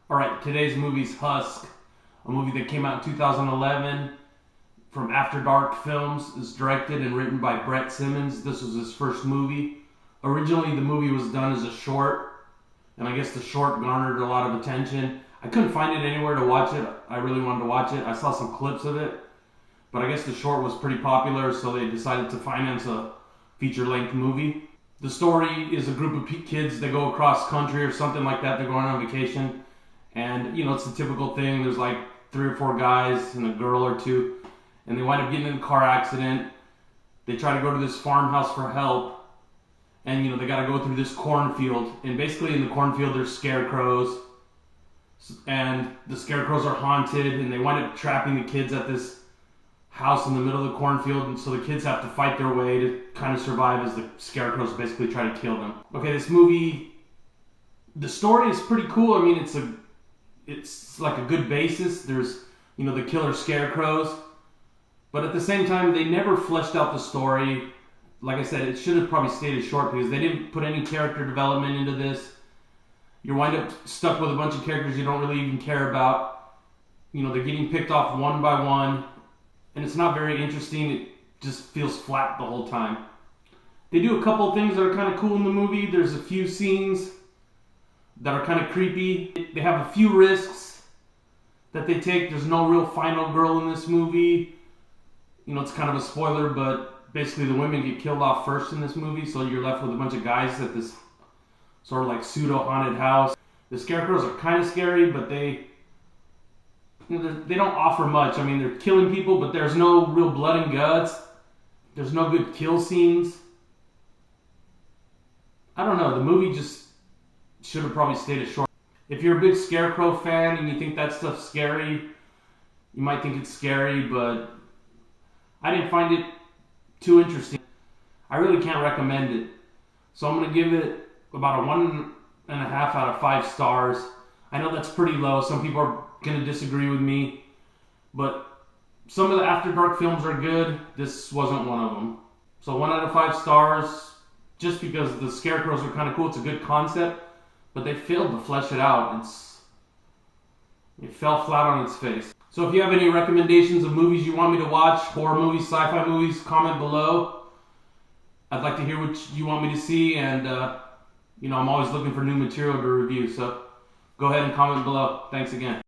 Alright, today's movie's Husk, a movie that came out in 2011 from Afterdark Films. It's directed and written by Brett Simmons. This was his first movie. Originally, the movie was done as a short, and I guess the short garnered a lot of attention. I couldn't find it anywhere to watch it. I really wanted to watch it. I saw some clips of it, but I guess the short was pretty popular, so they decided to finance a feature-length movie. The story is a group of kids that go across country or something like that. They're going on vacation. And, it's the typical thing. There's like 3 or 4 guys and a girl or two. And they wind up getting in a car accident. They try to go to this farmhouse for help. And, they got to go through this cornfield. And basically in the cornfield there's scarecrows. And the scarecrows are haunted. And they wind up trapping the kids at this house in the middle of the cornfield. And so the kids have to fight their way to kind of survive as the scarecrows basically try to kill them. Okay, this movie, the story is pretty cool. I mean, it's like a good basis. There's, the killer scarecrows. But at the same time, they never fleshed out the story. Like I said, it should have probably stayed as short because they didn't put any character development into this. You wind up stuck with a bunch of characters you don't really even care about. They're getting picked off one by one. And it's not very interesting. It just feels flat the whole time. They do a couple things that are kind of cool in the movie. There's a few scenes that are kind of creepy. They have a few risks that they take. There's no real final girl in this movie. It's kind of a spoiler, but basically the women get killed off first in this movie, so you're left with a bunch of guys at this sort of like pseudo-haunted house. The scarecrows are kind of scary, but they don't offer much. I mean, they're killing people, but there's no real blood and guts. There's no good kill scenes. I don't know, the movie just should have probably stayed as short. If you're a big Scarecrow fan and you think that stuff's scary, you might think it's scary, but I didn't find it too interesting. I really can't recommend it. So I'm going to give it about a 1.5 out of 5 stars. I know that's pretty low. Some people are going to disagree with me, but some of the After Dark films are good. This wasn't one of them. So 1 out of 5 stars, just because the scarecrows are kind of cool. It's a good concept. But they failed to flesh it out. It fell flat on its face. So if you have any recommendations of movies you want me to watch, horror movies, sci-fi movies, comment below. I'd like to hear what you want me to see, and I'm always looking for new material to review. So go ahead and comment below. Thanks again.